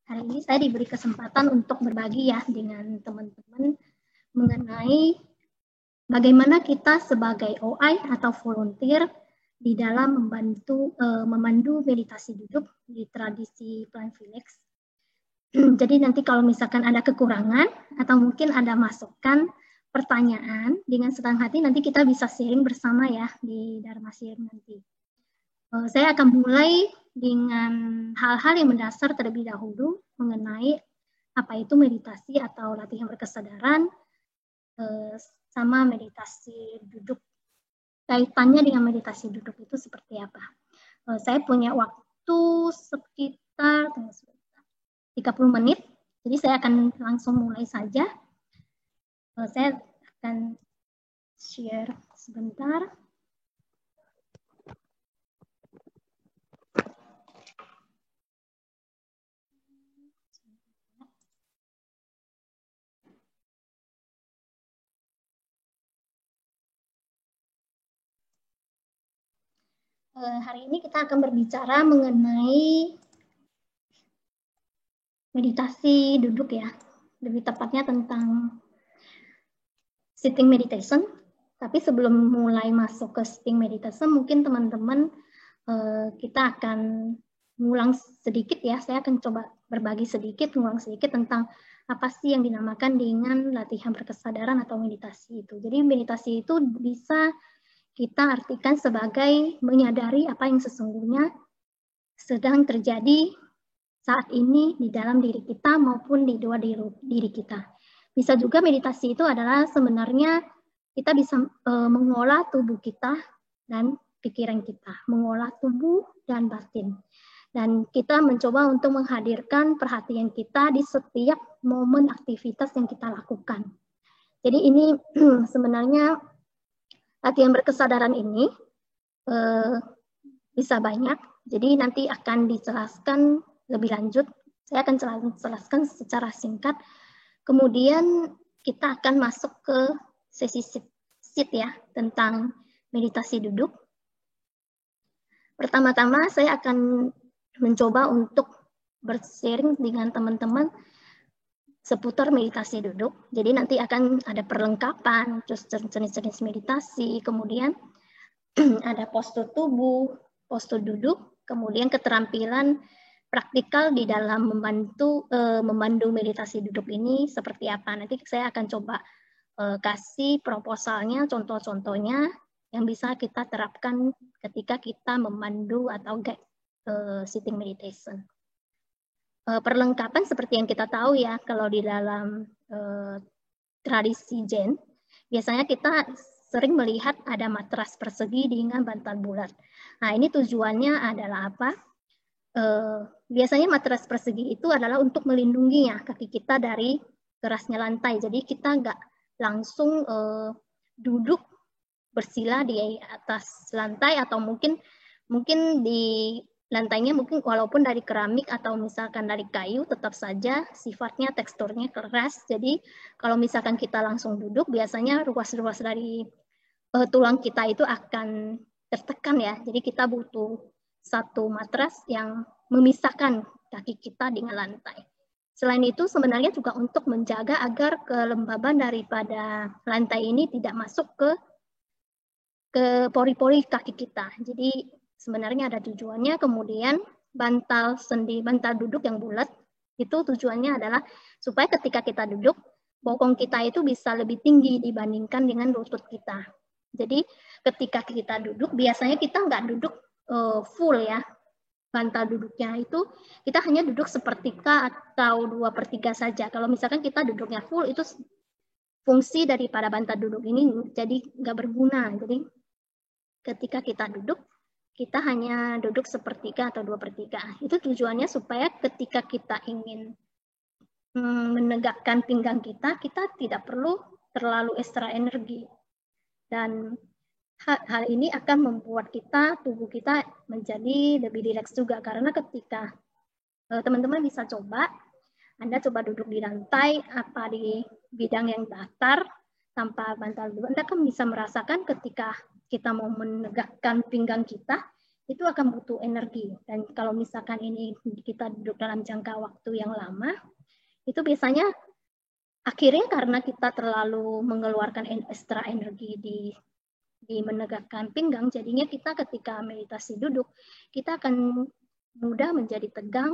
Hari ini saya diberi kesempatan untuk berbagi ya dengan teman-teman mengenai bagaimana kita sebagai OI atau volunteer di dalam memandu meditasi duduk di tradisi Plant Village. Jadi nanti kalau misalkan ada kekurangan atau mungkin ada masukan, pertanyaan, dengan senang hati nanti kita bisa sharing bersama ya di Dharma Sharing nanti. Saya akan mulai dengan hal-hal yang mendasar terlebih dahulu mengenai apa itu meditasi atau latihan berkesadaran sama meditasi duduk. Kaitannya dengan meditasi duduk itu seperti apa? Saya punya waktu sekitar 30 menit, jadi saya akan langsung mulai saja. Saya akan share sebentar. Hari ini kita akan berbicara mengenai meditasi duduk ya, lebih tepatnya tentang sitting meditation. Tapi sebelum mulai masuk ke sitting meditation, mungkin teman-teman kita akan ngulang sedikit ya. Saya akan coba berbagi sedikit, ngulang sedikit tentang apa sih yang dinamakan dengan latihan berkesadaran atau meditasi itu. Jadi meditasi itu bisa kita artikan sebagai menyadari apa yang sesungguhnya sedang terjadi saat ini di dalam diri kita maupun di dua diri kita. Bisa juga meditasi itu adalah sebenarnya kita bisa mengolah tubuh kita dan pikiran kita, mengolah tubuh dan batin. Dan kita mencoba untuk menghadirkan perhatian kita di setiap momen aktivitas yang kita lakukan. Jadi ini sebenarnya latihan berkesadaran ini bisa banyak, jadi nanti akan dijelaskan lebih lanjut. Saya akan jelaskan secara singkat. Kemudian kita akan masuk ke sesi sit ya, tentang meditasi duduk. Pertama-tama saya akan mencoba untuk bersharing dengan teman-teman seputar meditasi duduk. Jadi nanti akan ada perlengkapan, terus jenis-jenis meditasi, kemudian ada postur tubuh, postur duduk, kemudian keterampilan praktikal di dalam memandu meditasi duduk ini seperti apa. Nanti saya akan coba kasih proposalnya, contoh-contohnya yang bisa kita terapkan ketika kita memandu atau sitting meditation. Perlengkapan seperti yang kita tahu ya, kalau di dalam tradisi Zen, biasanya kita sering melihat ada matras persegi dengan bantal bulat. Nah, ini tujuannya adalah apa? Biasanya matras persegi itu adalah untuk melindungi ya kaki kita dari kerasnya lantai. Jadi kita nggak langsung duduk bersila di atas lantai atau mungkin di lantainya mungkin walaupun dari keramik atau misalkan dari kayu tetap saja sifatnya teksturnya keras. Jadi kalau misalkan kita langsung duduk biasanya ruas-ruas dari tulang kita itu akan tertekan ya. Jadi kita butuh satu matras yang memisahkan kaki kita dengan lantai. Selain itu sebenarnya juga untuk menjaga agar kelembaban daripada lantai ini tidak masuk ke pori-pori kaki kita. Jadi sebenarnya ada tujuannya. Kemudian bantal duduk yang bulat itu tujuannya adalah supaya ketika kita duduk bokong kita itu bisa lebih tinggi dibandingkan dengan lutut kita. Jadi ketika kita duduk biasanya kita nggak duduk full ya, bantal duduknya itu kita hanya duduk sepertiga atau 2/3 saja. Kalau misalkan kita duduknya full itu fungsi daripada bantal duduk ini jadi nggak berguna. Jadi ketika kita duduk kita hanya duduk sepertiga atau 2/3. Itu tujuannya supaya ketika kita ingin menegakkan pinggang kita tidak perlu terlalu ekstra energi. Dan hal ini akan membuat tubuh kita menjadi lebih rileks juga. Karena ketika teman-teman bisa coba, Anda coba duduk di lantai, apa di bidang yang datar, tanpa bantal duduk, Anda kan bisa merasakan ketika kita mau menegakkan pinggang kita, itu akan butuh energi. Dan kalau misalkan ini kita duduk dalam jangka waktu yang lama, itu biasanya akhirnya karena kita terlalu mengeluarkan ekstra energi di menegakkan pinggang, jadinya kita ketika meditasi duduk, kita akan mudah menjadi tegang,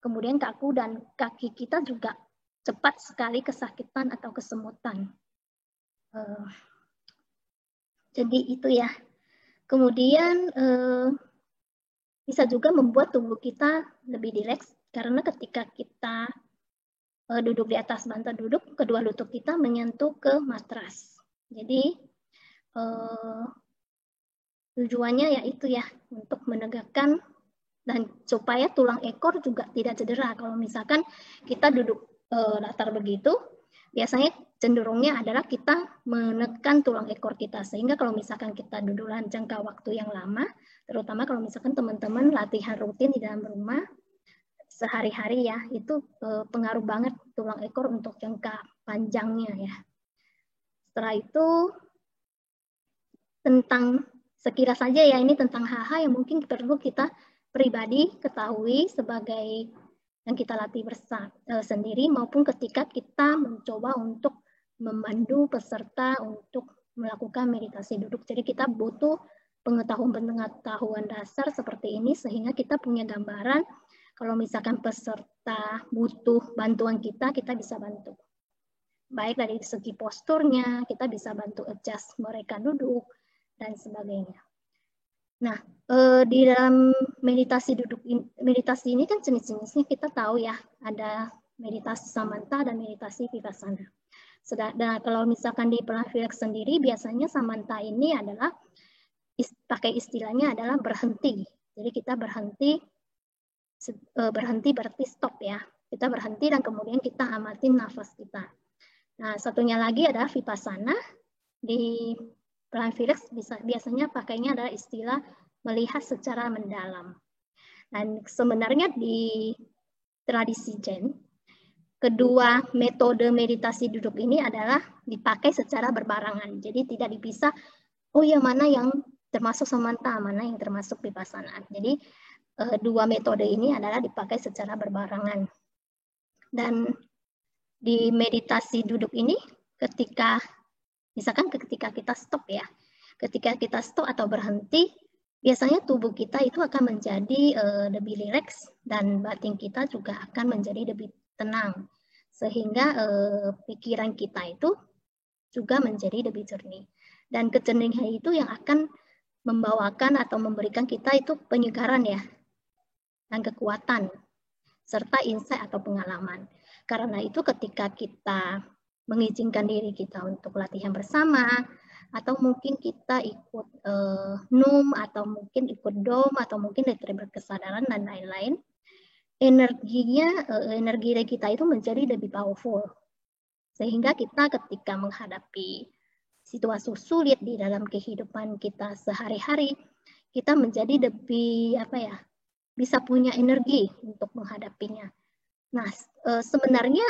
kemudian kaku, dan kaki kita juga cepat sekali kesakitan atau kesemutan. Jadi itu ya. Kemudian bisa juga membuat tubuh kita lebih rileks karena ketika kita duduk di atas bantal duduk, kedua lutut kita menyentuh ke matras. Jadi tujuannya yaitu ya untuk menegakkan dan supaya tulang ekor juga tidak cedera. Kalau misalkan kita duduk datar begitu, biasanya cenderungnya adalah kita menekan tulang ekor kita, sehingga kalau misalkan kita duduk dalam jangka waktu yang lama, terutama kalau misalkan teman-teman latihan rutin di dalam rumah sehari-hari ya, itu pengaruh banget tulang ekor untuk jangka panjangnya ya. Setelah itu tentang sekilas saja ya, ini tentang hal-hal yang mungkin perlu kita pribadi ketahui sebagai yang kita latih sendiri maupun ketika kita mencoba untuk memandu peserta untuk melakukan meditasi duduk. Jadi kita butuh pengetahuan dasar seperti ini sehingga kita punya gambaran kalau misalkan peserta butuh bantuan kita bisa bantu. Baik dari segi posturnya, kita bisa bantu adjust mereka duduk, dan sebagainya. Nah, di dalam meditasi ini kan jenis-jenisnya kita tahu ya, ada meditasi samanta dan meditasi vipassana. Nah, kalau misalkan di pelan rileks sendiri, biasanya samanta ini adalah pakai istilahnya adalah berhenti. Jadi kita berhenti berarti stop ya. Kita berhenti dan kemudian kita amatin nafas kita. Nah, satunya lagi adalah vipassana. Di pelan rileks biasanya pakainya adalah istilah melihat secara mendalam. Dan sebenarnya di tradisi Zen, kedua metode meditasi duduk ini adalah dipakai secara berbarengan. Jadi tidak dipisah, oh ya mana yang termasuk samanta, mana yang termasuk vipassana. Jadi dua metode ini adalah dipakai secara berbarengan. Dan di meditasi duduk ini misalkan ketika kita stop ya, ketika kita stop atau berhenti, biasanya tubuh kita itu akan menjadi lebih rileks dan batin kita juga akan menjadi lebih tenang, sehingga pikiran kita itu juga menjadi lebih jernih. Dan kejernihan itu yang akan membawakan atau memberikan kita itu penyegaran ya, dan kekuatan, serta insight atau pengalaman. Karena itu ketika kita mengizinkan diri kita untuk latihan bersama, atau mungkin kita ikut NUM, atau mungkin ikut DOM, atau mungkin retriever kesadaran dan lain-lain, energi kita itu menjadi lebih powerful. Sehingga kita ketika menghadapi situasi sulit di dalam kehidupan kita sehari-hari, kita menjadi lebih bisa punya energi untuk menghadapinya. Nah, sebenarnya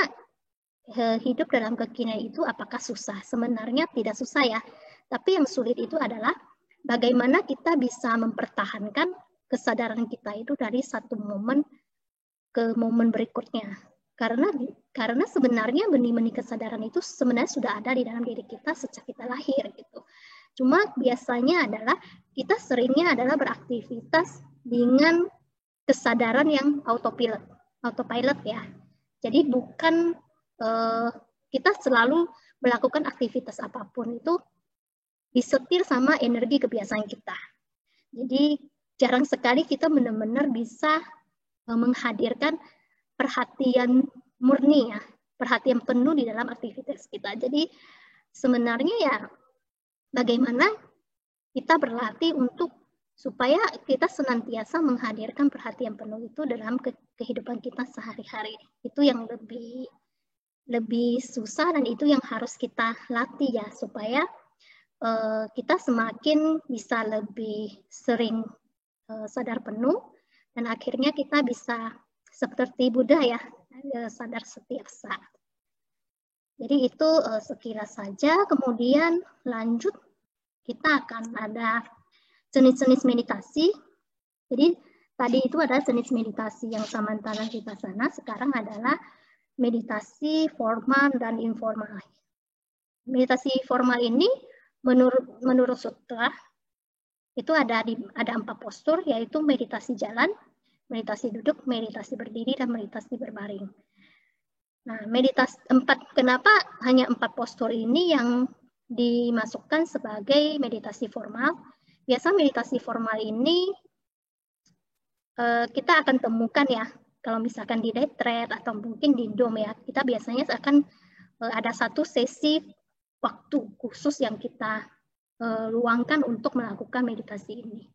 hidup dalam kekinian itu apakah susah? Sebenarnya tidak susah ya. Tapi yang sulit itu adalah bagaimana kita bisa mempertahankan kesadaran kita itu dari satu momen ke momen berikutnya. Karena sebenarnya benih-benih kesadaran itu sebenarnya sudah ada di dalam diri kita sejak kita lahir gitu. Cuma biasanya adalah kita seringnya adalah beraktivitas dengan kesadaran yang autopilot ya. Jadi bukan kita selalu melakukan aktivitas apapun itu disetir sama energi kebiasaan kita. Jadi jarang sekali kita benar-benar bisa menghadirkan perhatian murni ya, perhatian penuh di dalam aktivitas kita. Jadi sebenarnya ya bagaimana kita berlatih untuk supaya kita senantiasa menghadirkan perhatian penuh itu dalam kehidupan kita sehari-hari. Itu yang lebih susah dan itu yang harus kita latih ya, supaya kita semakin bisa lebih sering sadar penuh dan akhirnya kita bisa seperti Buddha ya, sadar setiap saat. Jadi itu sekilas saja. Kemudian lanjut kita akan ada jenis-jenis meditasi. Jadi tadi itu adalah jenis meditasi yang samantala vipassana, sekarang adalah meditasi formal dan informal. Meditasi formal ini menurut sutra itu ada 4 postur, yaitu meditasi jalan, meditasi duduk, meditasi berdiri, dan meditasi berbaring. Nah, kenapa hanya 4 postur ini yang dimasukkan sebagai meditasi formal? Biasa meditasi formal ini kita akan temukan ya, kalau misalkan di retreat atau mungkin di dom ya, kita biasanya akan ada satu sesi waktu khusus yang kita luangkan untuk melakukan meditasi ini.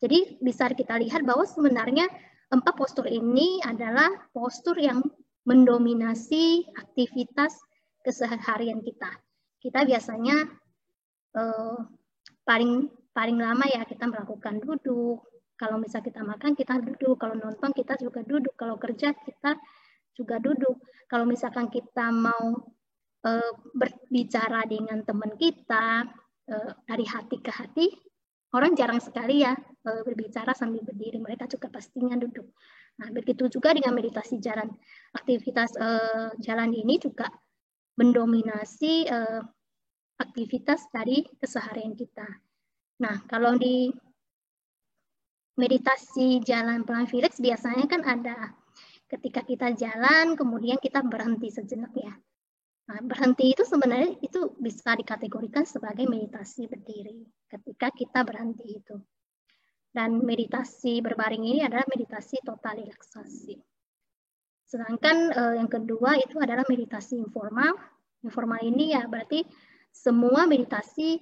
Jadi bisa kita lihat bahwa sebenarnya 4 postur ini adalah postur yang mendominasi aktivitas keseharian kita. Kita biasanya paling lama ya kita melakukan duduk. Kalau misal kita makan kita duduk, kalau nonton kita juga duduk, kalau kerja kita juga duduk. Kalau misalkan kita mau berbicara dengan teman kita dari hati ke hati, orang jarang sekali ya berbicara sambil berdiri, mereka juga pastinya duduk. Nah, begitu juga dengan meditasi jalan. Aktivitas jalan ini juga mendominasi aktivitas dari keseharian kita. Nah, kalau di meditasi jalan pelan Felix biasanya kan ada ketika kita jalan, kemudian kita berhenti sejenak ya. Nah, berhenti itu sebenarnya itu bisa dikategorikan sebagai meditasi berdiri ketika kita berhenti itu. Dan meditasi berbaring ini adalah meditasi total relaksasi. Sedangkan yang kedua itu adalah meditasi informal. Informal ini ya berarti semua meditasi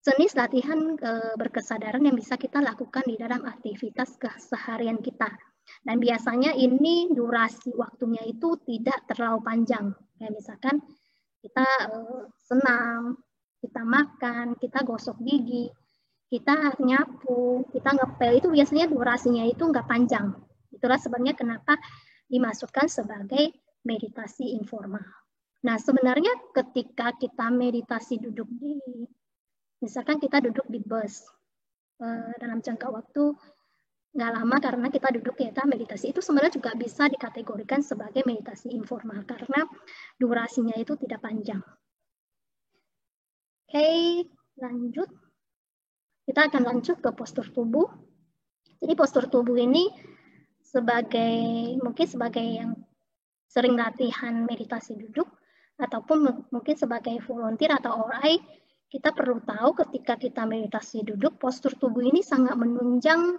jenis latihan berkesadaran yang bisa kita lakukan di dalam aktivitas keseharian kita. Dan biasanya ini durasi waktunya itu tidak terlalu panjang. Kayak misalkan kita senam, kita makan, kita gosok gigi, kita nyapu, kita ngepel, itu biasanya durasinya itu nggak panjang. Itulah sebenarnya kenapa dimasukkan sebagai meditasi informal. Nah, sebenarnya ketika kita meditasi duduk misalkan kita duduk di bus dalam jangka waktu nggak lama karena kita duduk kita meditasi, itu sebenarnya juga bisa dikategorikan sebagai meditasi informal karena durasinya itu tidak panjang. Oke, lanjut. Kita akan lanjut ke postur tubuh. Jadi postur tubuh ini mungkin sebagai yang sering latihan meditasi duduk ataupun mungkin sebagai volunteer atau ORI, kita perlu tahu ketika kita meditasi duduk, postur tubuh ini sangat menunjang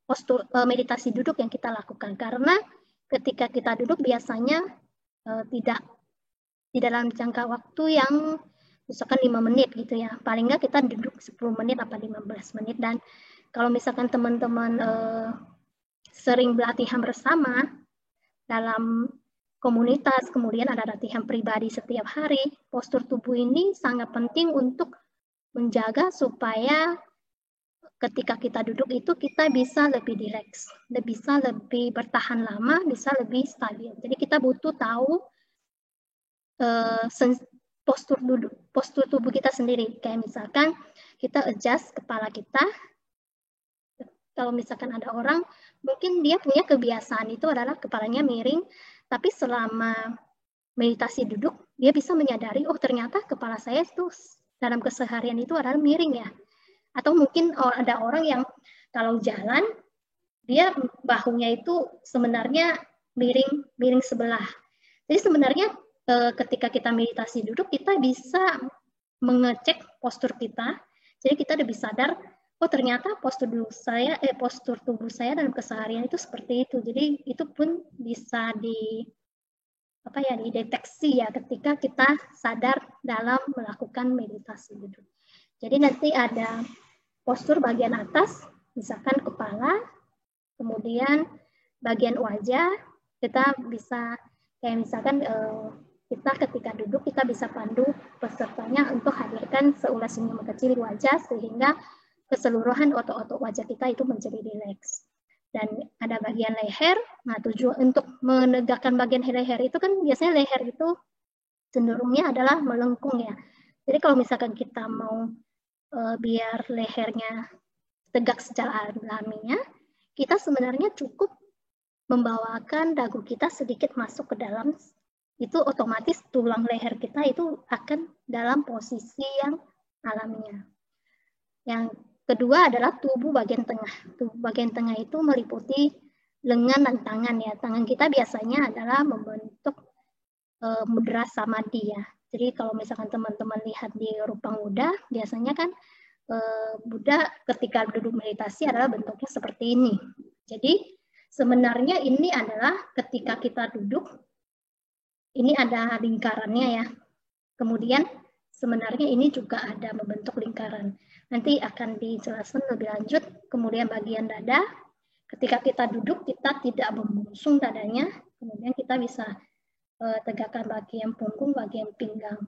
postur meditasi duduk yang kita lakukan. Karena ketika kita duduk biasanya tidak dalam jangka waktu yang misalkan 5 menit gitu ya. Paling nggak kita duduk 10 menit atau 15 menit. Dan kalau misalkan teman-teman sering latihan bersama dalam komunitas, kemudian ada latihan pribadi setiap hari, postur tubuh ini sangat penting untuk menjaga supaya ketika kita duduk itu kita bisa lebih rileks, bisa lebih bertahan lama, bisa lebih stabil. Jadi kita butuh tahu postur tubuh kita sendiri. Kayak misalkan kita adjust kepala kita. Kalau misalkan ada orang, mungkin dia punya kebiasaan itu adalah kepalanya miring, tapi selama meditasi duduk, dia bisa menyadari, oh ternyata kepala saya itu dalam keseharian itu adalah miring ya. Atau mungkin ada orang yang kalau jalan, dia bahunya itu sebenarnya miring sebelah. Jadi sebenarnya ketika kita meditasi duduk, kita bisa mengecek postur kita. Jadi kita lebih sadar, oh ternyata postur tubuh saya dalam keseharian itu seperti itu. Jadi itu pun bisa dideteksi ya ketika kita sadar dalam melakukan meditasi duduk. Jadi nanti ada postur bagian atas, misalkan kepala, kemudian bagian wajah, kita bisa kayak misalkan kita ketika duduk kita bisa pandu pesertanya untuk hadirkan seulas senyum kecil di wajah sehingga keseluruhan otot-otot wajah kita itu menjadi rileks. Dan ada bagian leher. Nah, tujuan untuk menegakkan bagian leher itu kan biasanya leher itu cenderungnya adalah melengkung ya. Jadi kalau misalkan kita mau biar lehernya tegak secara alaminya, kita sebenarnya cukup membawakan dagu kita sedikit masuk ke dalam, itu otomatis tulang leher kita itu akan dalam posisi yang alamiah. Yang kedua adalah tubuh bagian tengah. Tubuh bagian tengah itu meliputi lengan dan tangan ya. Tangan kita biasanya adalah membentuk mudra samadhi ya. Jadi kalau misalkan teman-teman lihat di Rupa Buddha, biasanya kan Buddha ketika duduk meditasi adalah bentuknya seperti ini. Jadi sebenarnya ini adalah ketika kita duduk, ini ada lingkarannya ya. Kemudian sebenarnya ini juga ada membentuk lingkaran. Nanti akan dijelaskan lebih lanjut. Kemudian bagian dada, ketika kita duduk kita tidak membusung dadanya, kemudian kita bisa tegakkan bagian punggung, bagian pinggang.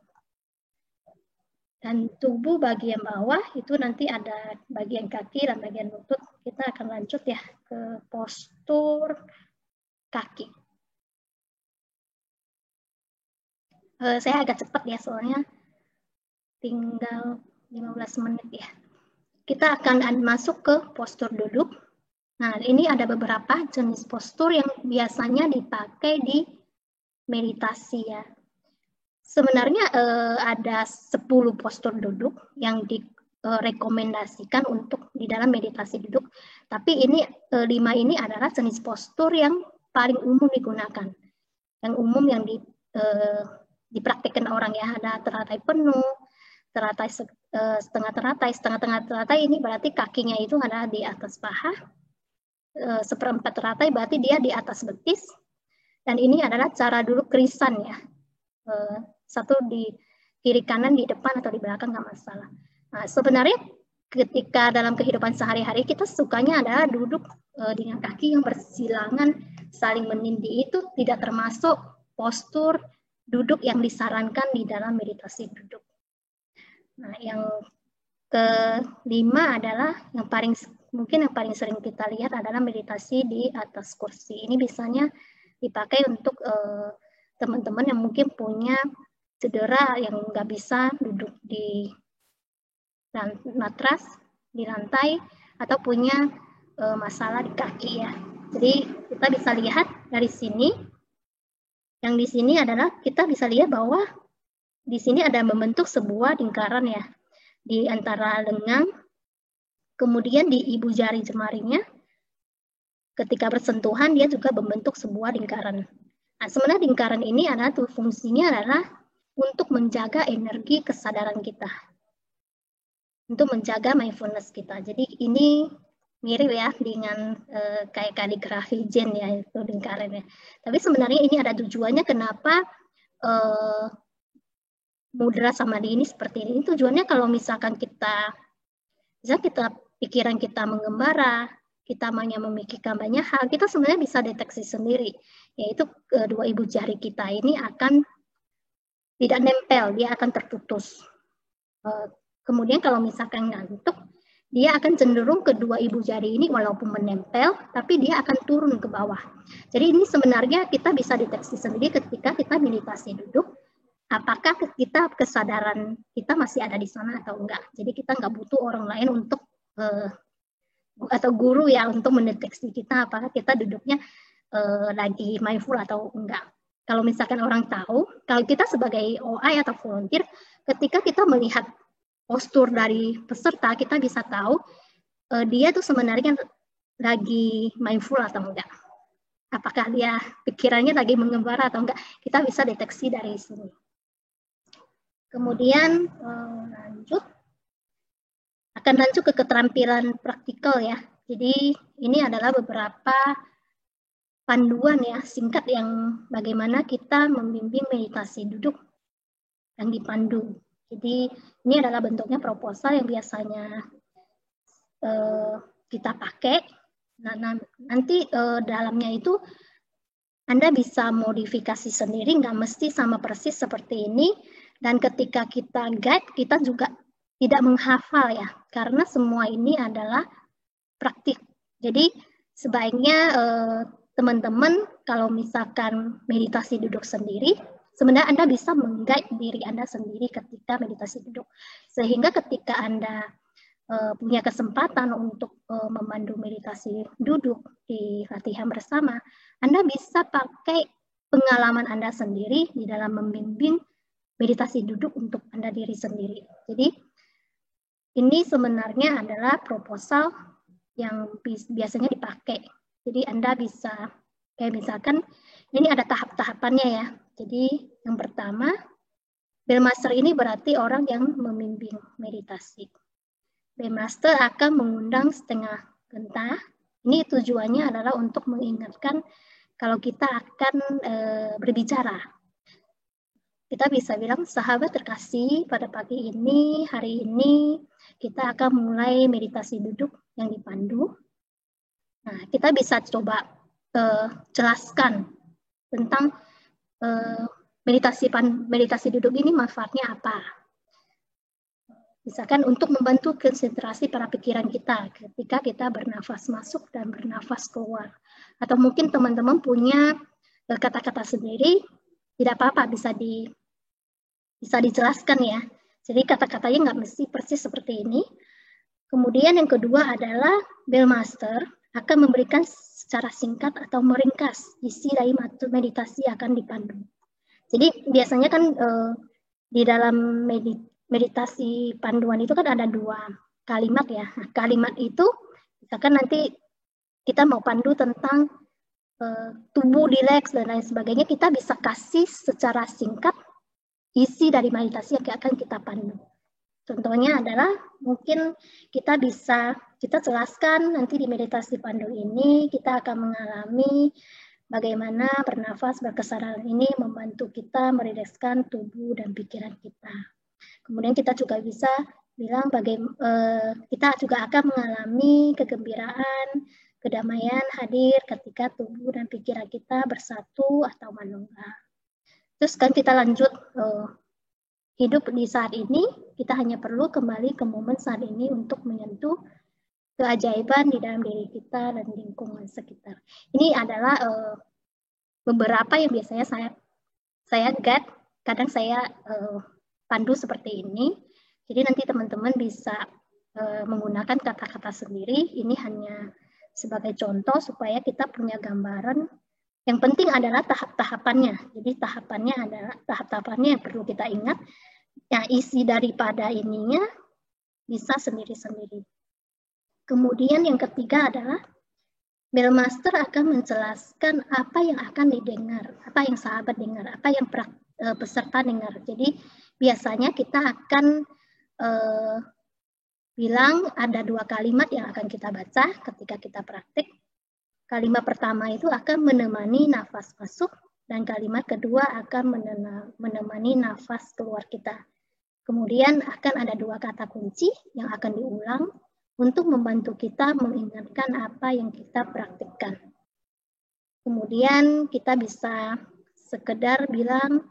Dan tubuh bagian bawah itu nanti ada bagian kaki dan bagian lutut. Kita akan lanjut ya ke postur kaki. Saya agak cepat ya soalnya tinggal 15 menit ya. Kita akan masuk ke postur duduk. Nah, ini ada beberapa jenis postur yang biasanya dipakai di meditasi ya. Sebenarnya ada 10 postur duduk yang direkomendasikan untuk di dalam meditasi duduk. Tapi ini 5 ini adalah jenis postur yang paling umum digunakan. Yang umum yang dipraktikkan orang ya, ada teratai penuh, teratai setengah teratai ini berarti kakinya itu ada di atas paha, seperempat teratai berarti dia di atas betis, dan ini adalah cara duduk krisan ya, satu di kiri kanan, di depan atau di belakang nggak masalah. Nah, sebenarnya ketika dalam kehidupan sehari-hari kita sukanya adalah duduk dengan kaki yang bersilangan saling menindih, itu tidak termasuk postur duduk yang disarankan di dalam meditasi duduk. Nah, yang kelima adalah yang paling sering kita lihat adalah meditasi di atas kursi. Ini biasanya dipakai untuk teman-teman yang mungkin punya cedera yang nggak bisa duduk di matras, di lantai, atau punya masalah di kaki ya. Jadi kita bisa lihat dari sini. Yang di sini adalah kita bisa lihat bahwa di sini ada membentuk sebuah lingkaran ya di antara lengan, kemudian di ibu jari jemarinya ketika bersentuhan dia juga membentuk sebuah lingkaran. Nah, sebenarnya lingkaran ini adalah fungsinya adalah untuk menjaga energi kesadaran kita, untuk menjaga mindfulness kita. Jadi ini mirip ya dengan kayak kaligrafi Zen ya, itu lingkarannya. Tapi sebenarnya ini ada tujuannya kenapa mudra samadhi ini seperti ini. Tujuannya kalau misalkan pikiran kita mengembara, kita hanya memikirkan banyak hal, kita sebenarnya bisa deteksi sendiri, yaitu kedua ibu jari kita ini akan tidak nempel, dia akan terputus. Kemudian kalau misalkan ngantuk, dia akan cenderung kedua ibu jari ini walaupun menempel, tapi dia akan turun ke bawah. Jadi ini sebenarnya kita bisa deteksi sendiri ketika kita meditasi duduk, apakah kita kesadaran kita masih ada di sana atau enggak. Jadi kita nggak butuh orang lain untuk atau guru ya untuk mendeteksi kita apakah kita duduknya lagi mindful atau enggak. Kalau misalkan orang tahu, kalau kita sebagai OI atau volunteer, ketika kita melihat postur dari peserta, kita bisa tahu dia tuh sebenarnya lagi mindful atau enggak. Apakah dia pikirannya lagi mengembara atau enggak, kita bisa deteksi dari sini. Kemudian akan lanjut ke keterampilan praktikal ya. Jadi ini adalah beberapa panduan ya singkat yang bagaimana kita membimbing meditasi duduk yang dipandu. Jadi ini adalah bentuknya proposal yang biasanya kita pakai. Nah, nanti dalamnya itu Anda bisa modifikasi sendiri, nggak mesti sama persis seperti ini. Dan ketika kita guide, kita juga tidak menghafal ya, karena semua ini adalah praktik. Jadi sebaiknya teman-teman kalau misalkan meditasi duduk sendiri, sebenarnya Anda bisa meng-guide diri Anda sendiri ketika meditasi duduk. Sehingga ketika Anda punya kesempatan untuk memandu meditasi duduk di latihan bersama, Anda bisa pakai pengalaman Anda sendiri di dalam membimbing meditasi duduk untuk Anda diri sendiri. Jadi ini sebenarnya adalah proposal yang biasanya dipakai. Jadi Anda bisa, kayak misalkan ini ada tahap-tahapannya ya. Jadi yang pertama, Bellmaster ini berarti orang yang membimbing meditasi. Bellmaster akan mengundang setengah genta. Ini tujuannya adalah untuk mengingatkan kalau kita akan berbicara. Kita bisa bilang, sahabat terkasih, pada pagi ini, hari ini, kita akan mulai meditasi duduk yang dipandu. Nah, kita bisa coba jelaskan tentang meditasi duduk ini manfaatnya apa. Misalkan untuk membantu konsentrasi para pikiran kita ketika kita bernafas masuk dan bernafas keluar. Atau mungkin teman-teman punya kata-kata sendiri, tidak apa-apa, bisa dijelaskan ya. Jadi kata-katanya nggak mesti persis seperti ini. Kemudian yang kedua adalah Bellmaster akan memberikan secara singkat atau meringkas isi dari meditasi akan dipandu. Jadi biasanya kan di dalam meditasi panduan itu kan ada 2 kalimat ya. Nah, kalimat itu misalkan nanti kita mau pandu tentang tubuh rileks dan lain sebagainya, kita bisa kasih secara singkat isi dari meditasi yang akan kita pandu. Contohnya adalah mungkin kita jelaskan nanti di meditasi pandu ini kita akan mengalami bagaimana bernafas berkesadaran ini membantu kita merilekskan tubuh dan pikiran kita. Kemudian kita juga bisa bilang kita juga akan mengalami kegembiraan, kedamaian hadir ketika tubuh dan pikiran kita bersatu atau manunggal. Terus kan kita lanjut hidup di saat ini, kita hanya perlu kembali ke momen saat ini untuk menyentuh keajaiban di dalam diri kita dan lingkungan sekitar. Ini adalah beberapa yang biasanya saya guide, kadang saya pandu seperti ini. Jadi nanti teman-teman bisa menggunakan kata-kata sendiri. Ini hanya sebagai contoh supaya kita punya gambaran. Yang penting adalah tahap-tahapannya. Jadi tahap-tahapannya yang perlu kita ingat. Yang isi daripada ininya bisa sendiri-sendiri. Kemudian yang ketiga adalah Bellmaster akan menjelaskan apa yang akan didengar, apa yang sahabat dengar, apa yang peserta dengar. Jadi biasanya kita akan bilang ada 2 kalimat yang akan kita baca ketika kita praktik. Kalimat pertama itu akan menemani nafas masuk dan kalimat kedua akan menemani nafas keluar kita. Kemudian akan ada 2 kata kunci yang akan diulang untuk membantu kita mengingatkan apa yang kita praktikkan. Kemudian kita bisa sekedar bilang,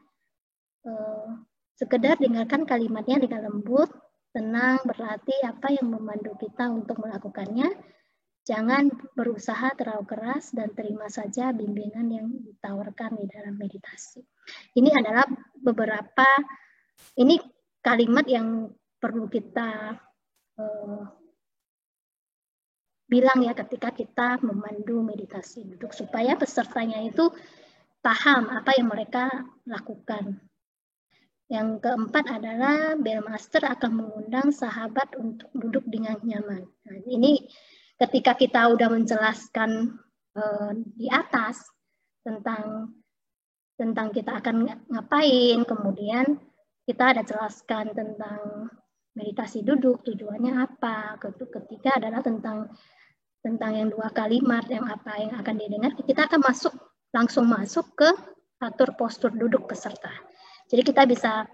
sekedar dengarkan kalimatnya dengan lembut, tenang, berlatih apa yang membantu kita untuk melakukannya. Jangan berusaha terlalu keras dan terima saja bimbingan yang ditawarkan di dalam meditasi. Ini adalah beberapa, ini kalimat yang perlu kita bilang ya ketika kita memandu meditasi duduk supaya pesertanya itu paham apa yang mereka lakukan. Yang keempat adalah Bellmaster akan mengundang sahabat untuk duduk dengan nyaman. Nah, ini ketika kita udah menjelaskan di atas tentang kita akan ngapain, kemudian kita ada jelaskan tentang meditasi duduk, tujuannya apa, ketiga adalah tentang yang 2 kalimat yang apa yang akan didengar, kita akan langsung masuk ke atur postur duduk peserta. Jadi kita bisa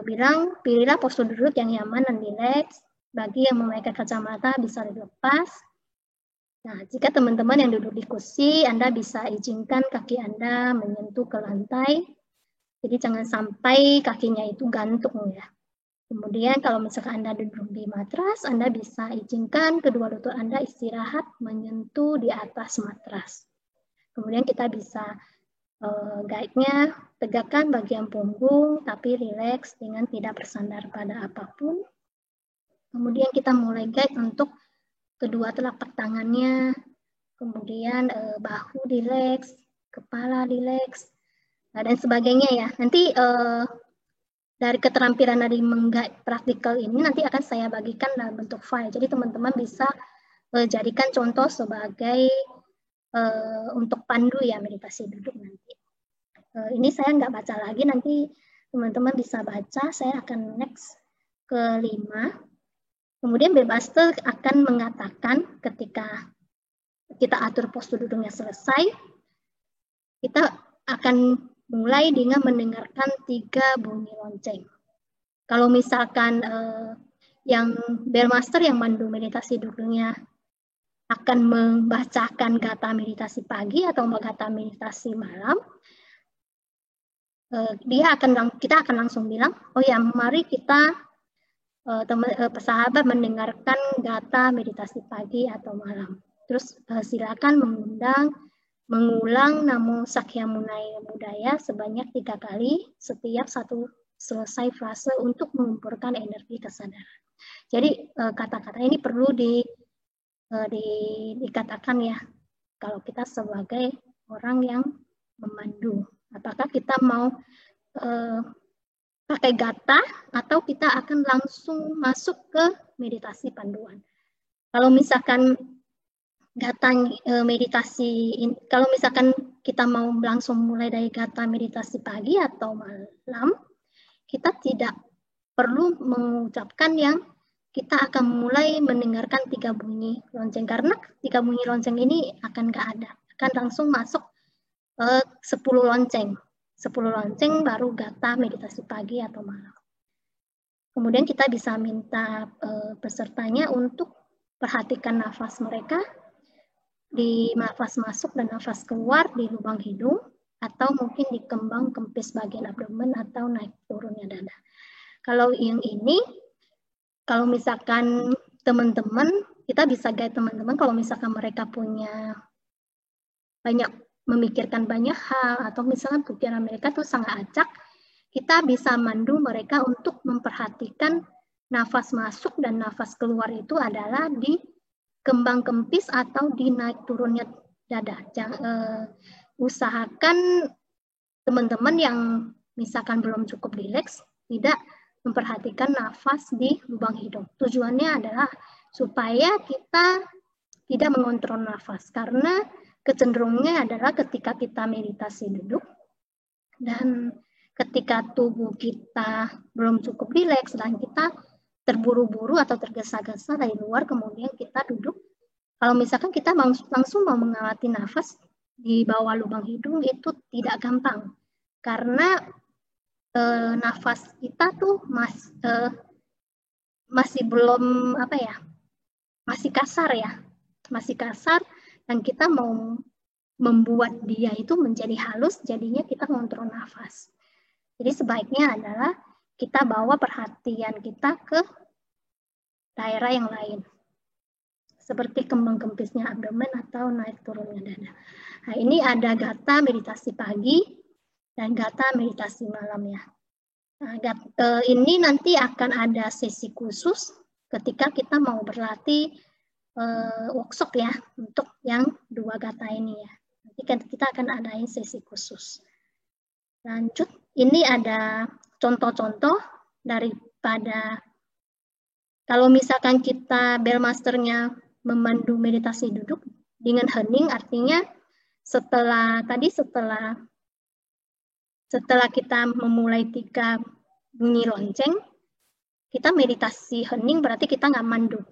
bilang, pilihlah postur duduk yang nyaman dan rileks. Bagi yang memakai kacamata bisa dilepas. Nah, jika teman-teman yang duduk di kursi, Anda bisa izinkan kaki Anda menyentuh ke lantai. Jadi jangan sampai kakinya itu gantung ya. Kemudian kalau misalkan Anda duduk di matras, Anda bisa izinkan kedua lutut Anda istirahat menyentuh di atas matras. Kemudian kita bisa guide-nya, tegakkan bagian punggung tapi rileks dengan tidak bersandar pada apapun. Kemudian kita mulai guide untuk kedua telapak tangannya, kemudian bahu rileks, kepala rileks, dan sebagainya ya. Nanti dari keterampilan dari mengguide praktikal ini nanti akan saya bagikan dalam bentuk file. Jadi teman-teman bisa jadikan contoh sebagai untuk pandu ya meditasi duduk nanti. Ini saya nggak baca lagi, nanti teman-teman bisa baca. Saya akan next ke 5. Kemudian Webmaster akan mengatakan ketika kita atur postur duduknya selesai, kita akan mulai dengan mendengarkan 3 bunyi lonceng. Kalau misalkan yang Bellmaster yang mandu meditasi duduknya akan membacakan gata meditasi pagi atau gata meditasi malam, kita akan langsung bilang, oh ya, mari kita sahabat mendengarkan gata meditasi pagi atau malam. Terus silakan mengulang Namo Sakyamunaya Budaya sebanyak 3 kali setiap satu selesai frase untuk mengumpulkan energi kesadaran. Jadi kata-kata ini perlu dikatakan ya kalau kita sebagai orang yang memandu. Apakah kita mau pakai gata atau kita akan langsung masuk ke meditasi panduan. Kalau misalkan gata meditasi, kalau misalkan kita mau langsung mulai dari gata meditasi pagi atau malam, kita tidak perlu mengucapkan yang kita akan mulai mendengarkan 3 bunyi lonceng, karena 3 bunyi lonceng ini akan nggak ada, akan langsung masuk 10 lonceng. 10 lonceng baru gata meditasi pagi atau malam. Kemudian kita bisa minta pesertanya untuk perhatikan nafas mereka, di nafas masuk dan nafas keluar di lubang hidung, atau mungkin di kembang kempis bagian abdomen atau naik turunnya dada. Kalau yang ini, kalau misalkan teman-teman, kita bisa guide teman-teman kalau misalkan mereka punya memikirkan banyak hal, atau misalkan pikiran mereka tuh sangat acak, kita bisa mandu mereka untuk memperhatikan nafas masuk dan nafas keluar itu adalah di kembang kempis atau di naik turunnya dada. Usahakan teman-teman yang misalkan belum cukup rileks tidak memperhatikan nafas di lubang hidung. Tujuannya adalah supaya kita tidak mengontrol nafas, karena kecenderungannya adalah ketika kita meditasi duduk dan ketika tubuh kita belum cukup rileks dan kita terburu-buru atau tergesa-gesa dari luar, kemudian kita duduk. Kalau misalkan kita langsung mau mengamati nafas di bawah lubang hidung, itu tidak gampang. Karena nafas kita tuh masih belum masih kasar ya. Masih kasar, dan kita mau membuat dia itu menjadi halus, jadinya kita ngontrol nafas. Jadi sebaiknya adalah kita bawa perhatian kita ke daerah yang lain, seperti kembang kempisnya abdomen atau naik turunnya dada. Nah, ini ada gata meditasi pagi dan gata meditasi malam ya. Nah, ini nanti akan ada sesi khusus ketika kita mau berlatih workshop ya untuk yang 2 gata ini ya. Nanti kita akan adain sesi khusus. Lanjut, ini ada contoh-contoh daripada kalau misalkan kita Bellmasternya memandu meditasi duduk dengan hening, artinya setelah kita memulai 3 bunyi lonceng, kita meditasi hening, berarti kita nggak mandu.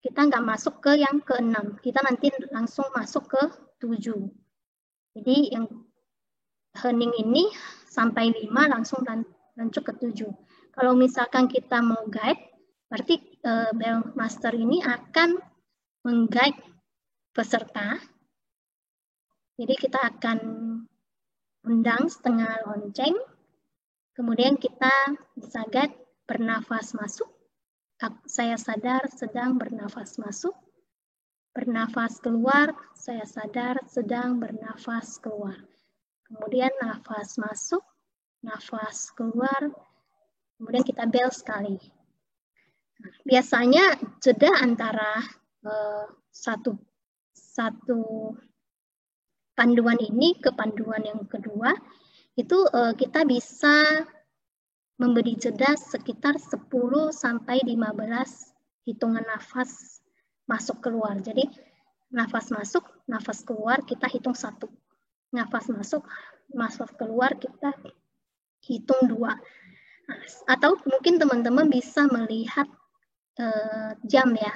Kita nggak masuk ke yang ke-6, kita nanti langsung masuk ke 7. Jadi yang hening ini sampai 5 langsung lanjut ke 7. Kalau misalkan kita mau guide, berarti Bellmaster ini akan meng-guide peserta. Jadi kita akan undang setengah lonceng, kemudian kita bisa guide bernafas masuk. Saya sadar sedang bernafas masuk. Bernafas keluar, saya sadar sedang bernafas keluar. Kemudian nafas masuk, nafas keluar, kemudian kita bel sekali. Biasanya jeda antara satu panduan ini ke panduan yang kedua, itu kita bisa memberi jeda sekitar 10 sampai 15 hitungan nafas masuk keluar. Jadi nafas masuk, nafas keluar kita hitung 1. Nafas masuk, nafas keluar kita hitung 2. Atau mungkin teman-teman bisa melihat jam ya,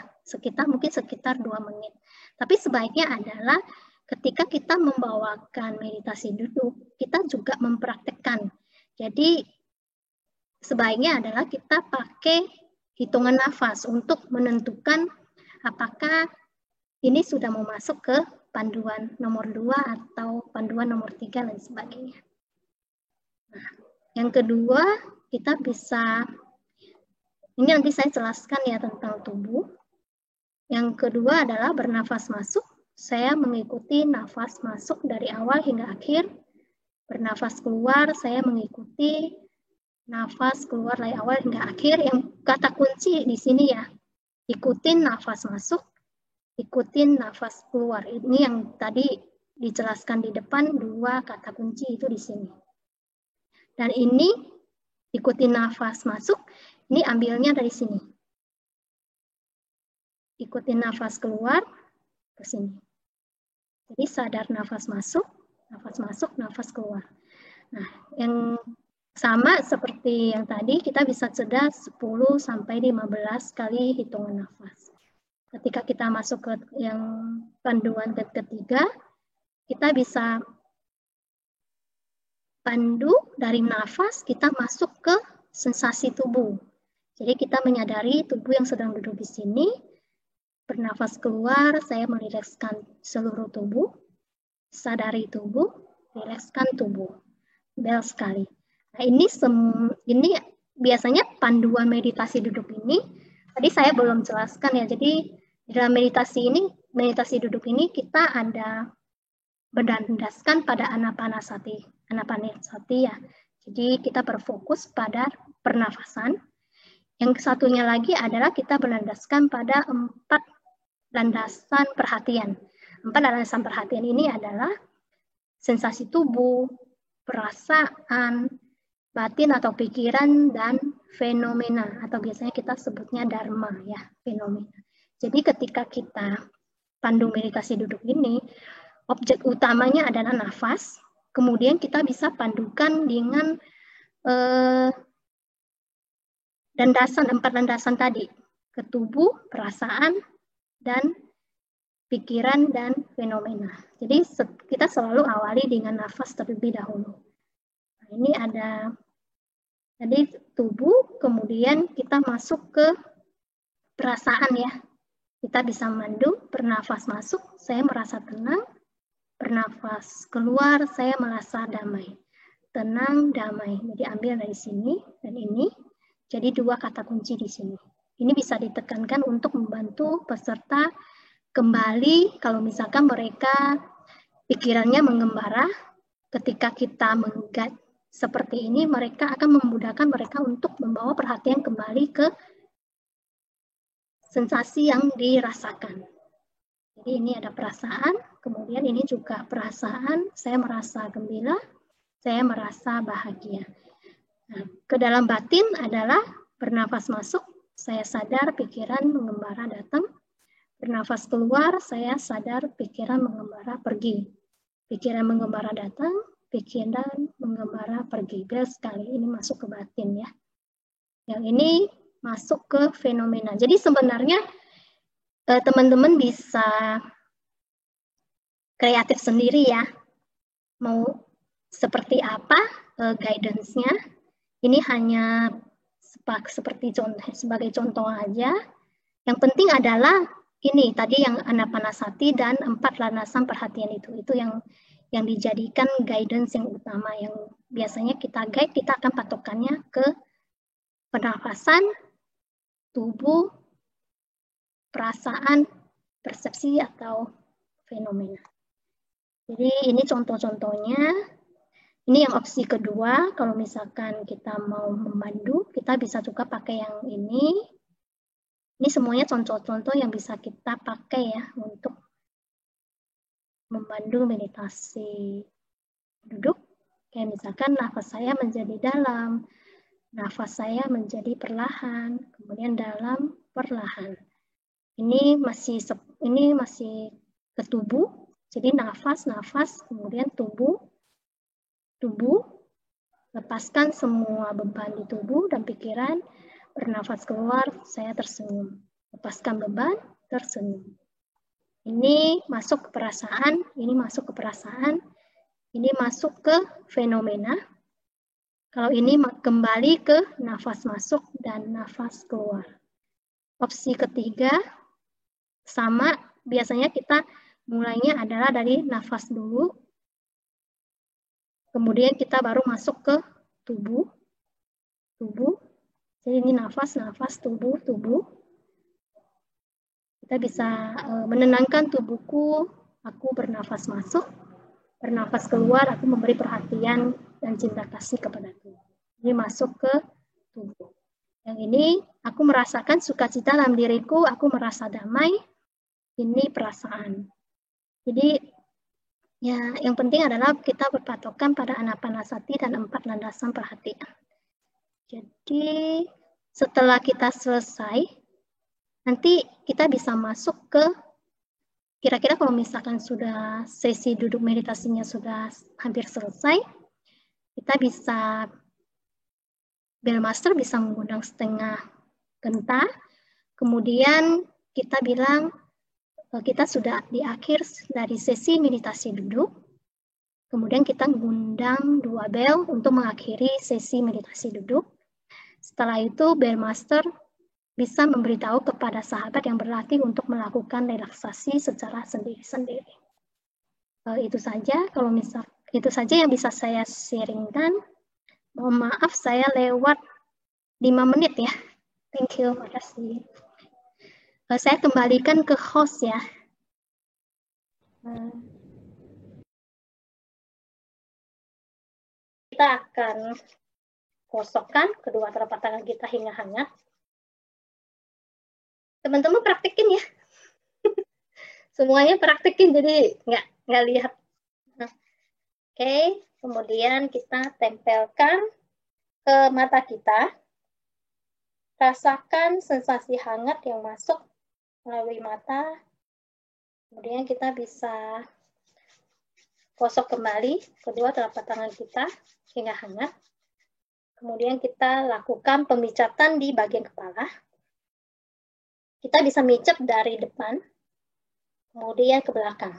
mungkin sekitar 2 menit. Tapi sebaiknya adalah ketika kita membawakan meditasi duduk, kita juga mempraktekkan. Jadi sebaiknya adalah kita pakai hitungan nafas untuk menentukan apakah ini sudah mau masuk ke panduan nomor 2 atau panduan nomor 3 dan sebagainya. Nah, yang kedua, kita bisa, ini nanti saya jelaskan ya tentang tubuh. Yang kedua adalah bernafas masuk. Saya mengikuti nafas masuk dari awal hingga akhir. Bernafas keluar, saya mengikuti nafas keluar dari awal hingga akhir. Yang kata kunci di sini ya, ikutin nafas masuk, ikutin nafas keluar. Ini yang tadi dijelaskan di depan, 2 kata kunci itu di sini. Dan ini ikutin nafas masuk, ini ambilnya dari sini. Ikutin nafas keluar ke sini. Jadi sadar nafas masuk, nafas keluar. Nah, yang sama seperti yang tadi, kita bisa jeda 10 sampai 15 kali hitungan nafas. Ketika kita masuk ke yang panduan ketiga, kita bisa pandu dari nafas, kita masuk ke sensasi tubuh. Jadi kita menyadari tubuh yang sedang duduk di sini. Bernafas keluar, saya merilekskan seluruh tubuh. Sadari tubuh, rilekskan tubuh. Bel sekali. Nah, ini biasanya panduan meditasi duduk ini, tadi saya belum jelaskan ya. Jadi dalam meditasi duduk ini kita ada berdasarkan pada anapanasati ya. Jadi kita berfokus pada pernafasan. Yang satunya lagi adalah kita berlandaskan pada 4 landasan perhatian. 4 landasan perhatian ini adalah sensasi tubuh, perasaan, batin atau pikiran, dan fenomena, atau biasanya kita sebutnya dharma ya, fenomena. Jadi ketika kita pandu meditasi duduk ini, objek utamanya adalah nafas, kemudian kita bisa pandukan dengan 4 landasan tadi, ke tubuh, perasaan, dan pikiran, dan fenomena. Jadi kita selalu awali dengan nafas terlebih dahulu. Nah, ini ada tadi tubuh, kemudian kita masuk ke perasaan ya. Kita bisa mandu, bernafas masuk, saya merasa tenang. Bernafas keluar, saya merasa damai. Tenang, damai. Jadi ambil dari sini dan ini. Jadi 2 kata kunci di sini. Ini bisa ditekankan untuk membantu peserta kembali kalau misalkan mereka pikirannya mengembara. Ketika kita mengguide seperti ini, mereka akan memudahkan mereka untuk membawa perhatian kembali ke sensasi yang dirasakan. Jadi ini ada perasaan, kemudian ini juga perasaan, saya merasa gembira, saya merasa bahagia. Nah, ke dalam batin adalah bernafas masuk, saya sadar pikiran mengembara datang. Bernafas keluar, saya sadar pikiran mengembara pergi. Pikiran mengembara datang, pikiran mengembara pergi. Beres sekali, ini masuk ke batin ya. Yang ini masuk ke fenomena. Jadi sebenarnya teman-teman bisa kreatif sendiri ya. Mau seperti apa guidance-nya. Ini hanya sebagai contoh aja. Yang penting adalah ini tadi yang anapanasati dan 4 landasan perhatian itu yang dijadikan guidance yang utama, yang biasanya kita guide, kita akan patokannya ke pernafasan, tubuh, perasaan, persepsi atau fenomena. Jadi ini contoh-contohnya. Ini yang opsi kedua, kalau misalkan kita mau memandu, kita bisa juga pakai yang ini. Ini semuanya contoh-contoh yang bisa kita pakai ya untuk memandu meditasi duduk. Kayak misalkan nafas saya menjadi dalam, nafas saya menjadi perlahan, kemudian dalam, perlahan. Ini masih ke tubuh. Jadi nafas, kemudian tubuh, lepaskan semua beban di tubuh dan pikiran, bernafas keluar, saya tersenyum. Lepaskan beban, tersenyum. Ini masuk ke perasaan, ini masuk ke perasaan, ini masuk ke fenomena. Kalau ini kembali ke nafas masuk dan nafas keluar. Opsi ketiga, sama, biasanya kita mulainya adalah dari nafas dulu, kemudian kita baru masuk ke tubuh. Jadi ini nafas, tubuh. Kita bisa menenangkan tubuhku, aku bernafas masuk, bernafas keluar, aku memberi perhatian dan cinta kasih kepada tubuh. Ini masuk ke tubuh. Yang ini aku merasakan sukacita dalam diriku, aku merasa damai. Ini perasaan. Jadi ya yang penting adalah kita berpatokan pada anapanasati dan 4 landasan perhatian. Jadi setelah kita selesai, nanti kita bisa masuk ke kira-kira kalau misalkan sudah sesi duduk meditasinya sudah hampir selesai, kita bisa Bellmaster bisa mengundang setengah genta, kemudian kita bilang kita sudah di akhir dari sesi meditasi duduk, kemudian kita mengundang 2 bel untuk mengakhiri sesi meditasi duduk. Setelah itu Bellmaster bisa memberitahu kepada sahabat yang berlatih untuk melakukan relaksasi secara sendiri-sendiri. Itu saja yang bisa saya sharingkan. Mohon maaf saya lewat 5 menit ya. Thank you, makasih. Saya kembalikan ke host ya. Kita akan gosokkan kedua telapak tangan kita hingga hangat. Teman-teman praktikin ya. Semuanya praktikin, jadi nggak lihat. Oke, kemudian kita tempelkan ke mata kita. Rasakan sensasi hangat yang masuk melalui mata. Kemudian kita bisa gosok kembali kedua telapak tangan kita hingga hangat. Kemudian kita lakukan pemijatan di bagian kepala. Kita bisa mijat dari depan, kemudian ke belakang.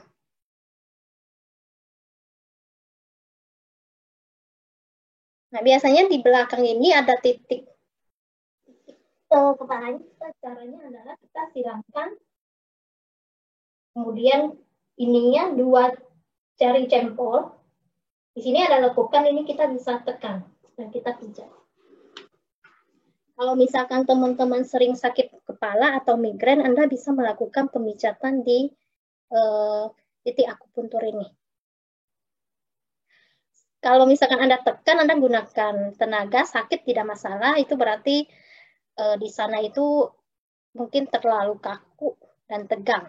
Nah, biasanya di belakang ini ada titik kepalanya. Caranya adalah kita siramkan, kemudian ininya 2 jari jempol. Di sini ada lekukan, ini kita bisa tekan dan kita pijat. Kalau misalkan teman-teman sering sakit kepala atau migrain, Anda bisa melakukan pemijatan di titik akupuntur ini. Kalau misalkan Anda tekan, Anda gunakan tenaga, sakit tidak masalah, itu berarti di sana itu mungkin terlalu kaku dan tegang.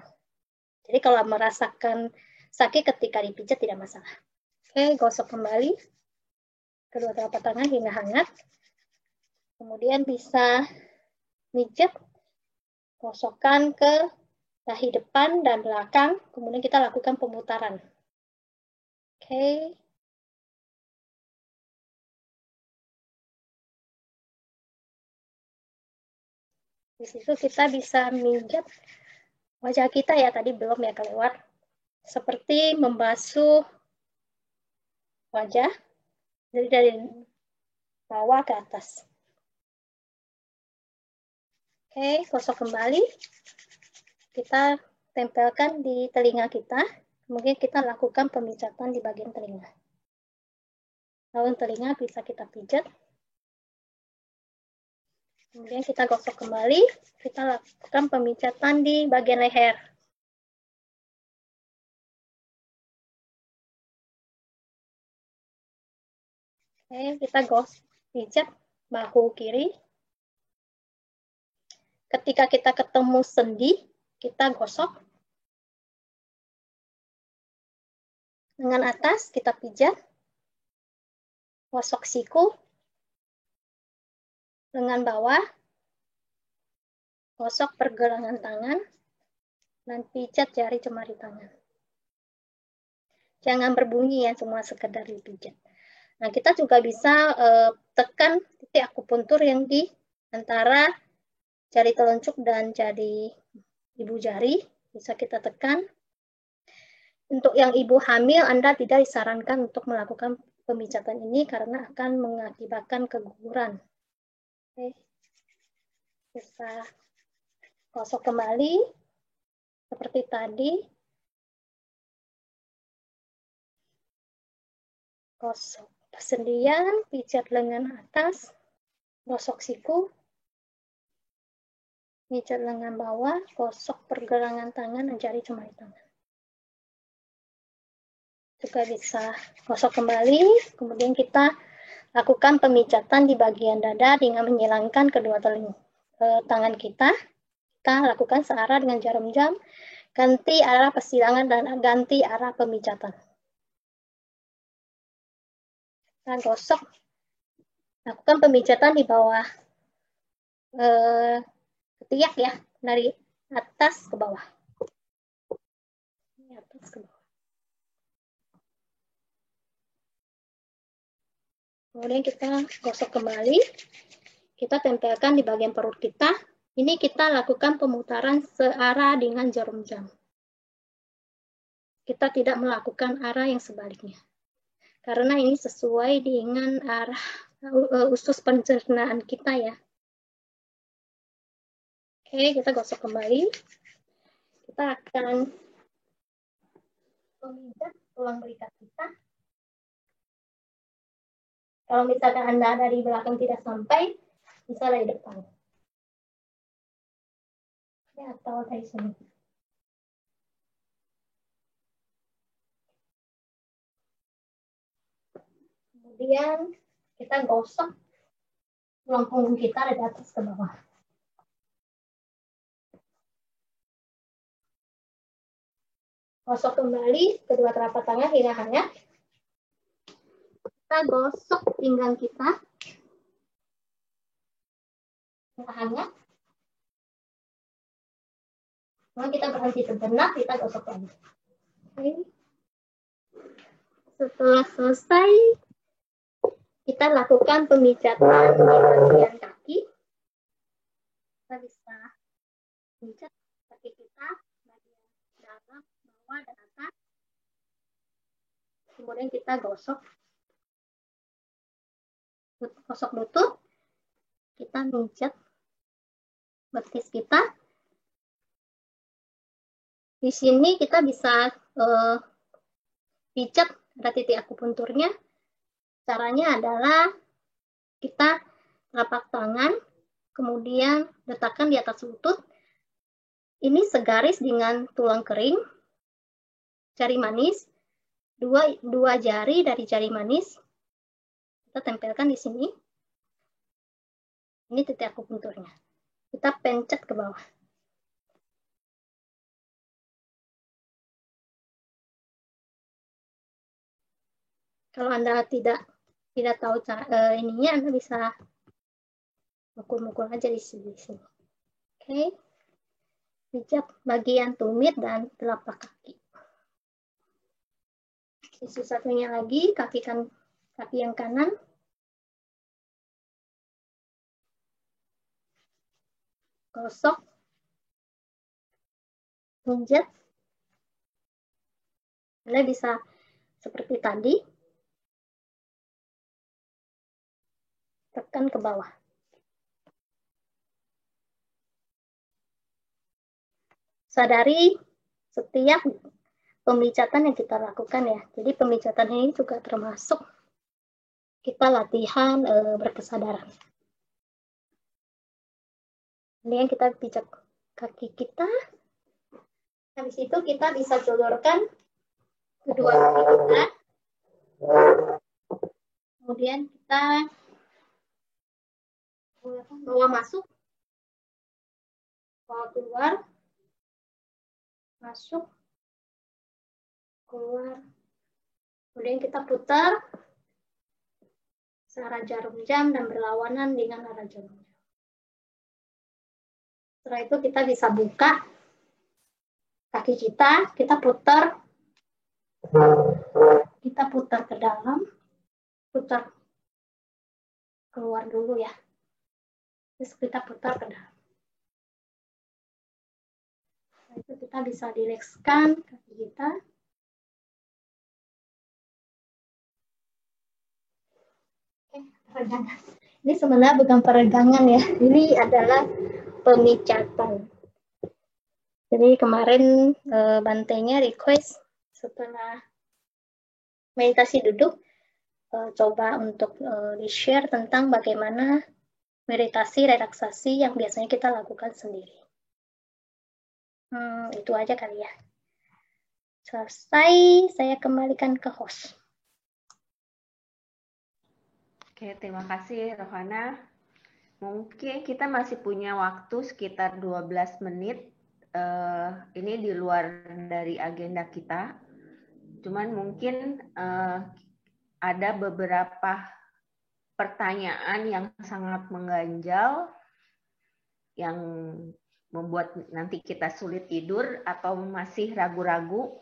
Jadi kalau merasakan sakit ketika dipijat tidak masalah. Oke, gosok kembali kedua telapak tangan hingga hangat. Kemudian bisa mijat, gosokkan ke dahi depan dan belakang, kemudian kita lakukan pemutaran. Oke. Di situ kita bisa mijat wajah kita ya, tadi belum ya kelewat. Seperti membasuh wajah dari bawah ke atas. Oke, gosok kembali. Kita tempelkan di telinga kita. Kemudian kita lakukan pemijatan di bagian telinga. Daun telinga bisa kita pijat. Kemudian kita gosok kembali. Kita lakukan pemijatan di bagian leher. Oke, kita pijat bahu kiri. Ketika kita ketemu sendi, kita gosok. Lengan atas kita pijat. Gosok siku. Lengan bawah. Gosok pergelangan tangan. Dan pijat jari jemari tangan. Jangan berbunyi ya, cuma sekedar dipijat. Nah, kita juga bisa tekan titik akupuntur yang di antara jari telunjuk dan jari ibu jari. Bisa kita tekan. Untuk yang ibu hamil, Anda tidak disarankan untuk melakukan pemijatan ini karena akan mengakibatkan keguguran. Oke. Bisa gosok kembali seperti tadi. Gosok persendian, pijat lengan atas, gosok siku, pijat lengan bawah, gosok pergelangan tangan dan jari jemari tangan. Juga bisa gosok kembali, kemudian kita lakukan pemijatan di bagian dada dengan menyilangkan kedua tangan kita. Kita lakukan searah dengan jarum jam, ganti arah persilangan dan ganti arah pemijatan. Kita gosok, lakukan pemijatan di bawah ketiak ya, dari atas ke bawah. Dari atas ke bawah. Kemudian kita gosok kembali, kita tempelkan di bagian perut kita. Ini kita lakukan pemutaran searah dengan jarum jam. Kita tidak melakukan arah yang sebaliknya. Karena ini sesuai dengan arah usus pencernaan kita ya. Oke, kita gosok kembali. Kita akan memijat tulang belikat kita. Kalau misalkan Anda dari belakang tidak sampai, bisa dari depan. Ya, atau dari sini. Kemudian kita gosok tulang punggung kita dari atas ke bawah. Gosok kembali kedua telapak tangan hingga hangat. Kita gosok pinggang kita hingga hangat. Nah, kita berhenti sejenak, kita gosok lagi. Oke. Setelah selesai, kita lakukan pemijatan di bagian kaki. Kita bisa pijat kaki kita, bagian dalam, bawah, dan atas. Kemudian kita gosok lutut. Kita pijat betis kita. Di sini kita bisa pijat, ada titik akupunturnya. Caranya adalah kita telapak tangan, kemudian letakkan di atas lutut. Ini segaris dengan tulang kering, jari manis, dua jari dari jari manis. Kita tempelkan di sini. Ini titik akupunturnya. Kita pencet ke bawah. Kalau Anda tidak tahu ininya, Anda bisa mukul-mukul aja di sini. Oke. Pijat bagian tumit dan telapak kaki. Sisi satunya lagi, kaki yang kanan. Gosok. Pijat. Anda bisa seperti tadi. Tekan ke bawah. Sadari setiap pemijatan yang kita lakukan ya. Jadi pemijatan ini juga termasuk kita latihan berkesadaran. Kemudian kita pijat kaki kita. Habis itu kita bisa jodorkan kedua kaki kita. Kemudian kita bawa masuk Keluar, masuk, keluar. Kemudian kita putar searah jarum jam dan berlawanan dengan arah jarum jam. Setelah itu kita bisa buka kaki kita putar ke dalam, putar keluar dulu ya. Terus kita putar ke dalam. Setelah itu kita bisa rilekskan kaki kita. Peregangan. Ini sebenarnya bukan peregangan ya, ini adalah pemijatan. Jadi kemarin Bantenya request setelah meditasi duduk, coba untuk di-share tentang bagaimana meditasi relaksasi yang biasanya kita lakukan sendiri. Itu aja kali ya. Selesai, saya kembalikan ke host. Oke, terima kasih Rohana. Mungkin kita masih punya waktu sekitar 12 menit. Ini di luar dari agenda kita. Cuman mungkin ada beberapa pertanyaan yang sangat mengganjal yang membuat nanti kita sulit tidur atau masih ragu-ragu,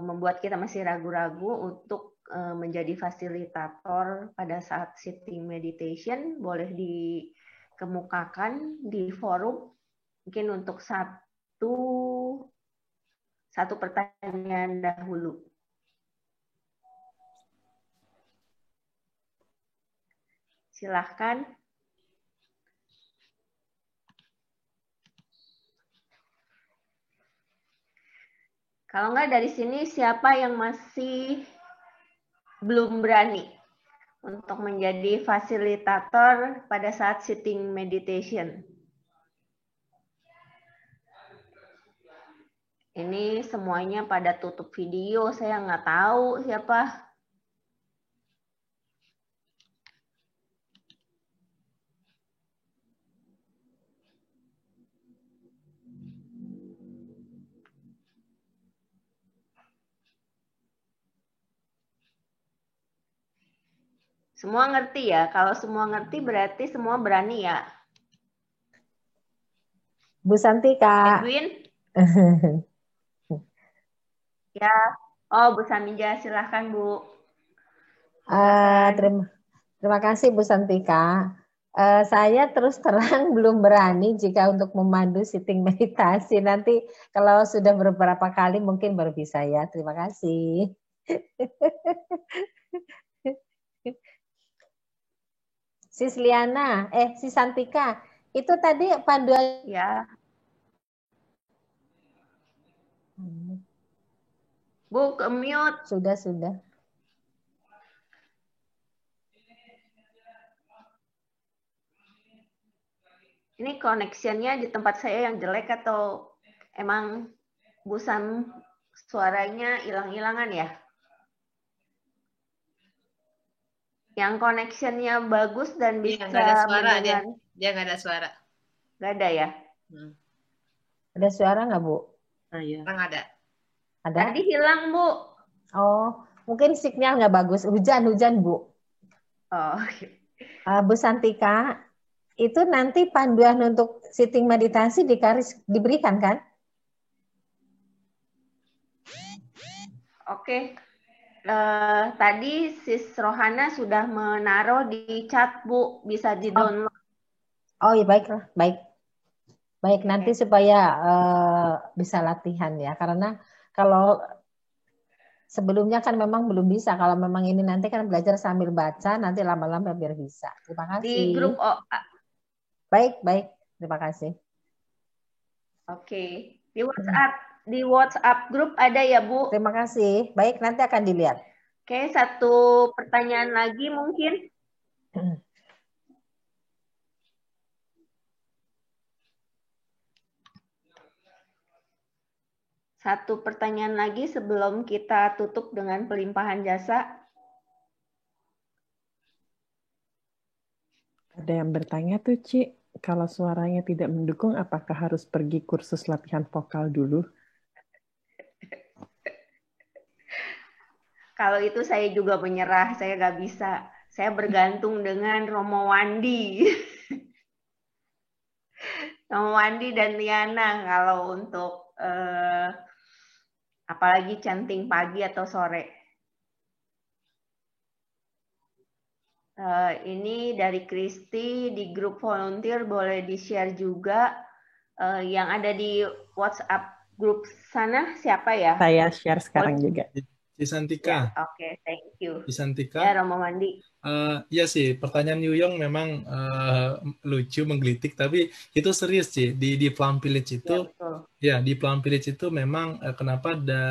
membuat kita masih ragu-ragu untuk menjadi fasilitator pada saat sitting meditation. Boleh dikemukakan di forum mungkin untuk satu pertanyaan dahulu. Silahkan. Kalau nggak dari sini, siapa yang masih belum berani untuk menjadi fasilitator pada saat sitting meditation? Ini semuanya pada tutup video, saya nggak tahu siapa. Semua ngerti ya? Kalau semua ngerti berarti semua berani ya? Bu Santi, Kak. Edwin? Ya. Oh, Bu Samija, silahkan Bu. Terima kasih Bu Santika. Saya terus terang belum berani jika untuk memandu sitting meditasi. Nanti kalau sudah beberapa kali mungkin baru bisa ya. Terima kasih. Sis Liana, Sis Santika, itu tadi panduan. Ya. Bu, ke mute. Sudah. Ini connection-nya di tempat saya yang jelek atau emang Bu Sam suaranya hilang-hilangan ya? Yang connection-nya bagus dan bisa nggak ada suara, mendengar. Dia nggak ada suara. Nggak ada ya? Ada suara nggak Bu? Iya. Ada. Tadi hilang Bu. Oh, mungkin sinyal nggak bagus. Hujan Bu. Oh. Bu Santika, itu nanti panduan untuk sitting meditasi diberikan kan? Oke. Tadi Sis Rohana sudah menaruh di chat Bu, bisa di-download. Oh iya, baiklah, baik nanti supaya bisa latihan ya, karena kalau sebelumnya kan memang belum bisa. Kalau memang ini nanti kan belajar sambil baca, nanti lama-lama biar bisa. Terima kasih. Di grup OA. Baik, terima kasih. Oke, di WhatsApp grup ada ya Bu? Terima kasih. Baik, nanti akan dilihat. Oke, satu pertanyaan lagi mungkin. Satu pertanyaan lagi sebelum kita tutup dengan pelimpahan jasa. Ada yang bertanya tuh, Ci. kalau suaranya tidak mendukung, apakah harus pergi kursus latihan vokal dulu? Kalau itu saya juga menyerah, saya nggak bisa. Saya bergantung dengan Romo Wandi. Romo Wandi dan Liana kalau untuk apalagi chanting pagi atau sore. Ini dari Kristi di grup volunteer, boleh di-share juga. Yang ada di WhatsApp grup sana siapa ya? Saya share sekarang juga. Cisantika. Ya, oke, thank you. Cisantika. Ya, Romo Wandi. Iya sih, pertanyaan Yuyong memang lucu, menggelitik, tapi itu serius sih. Di Plum Village itu, di Plum Village itu memang kenapa ada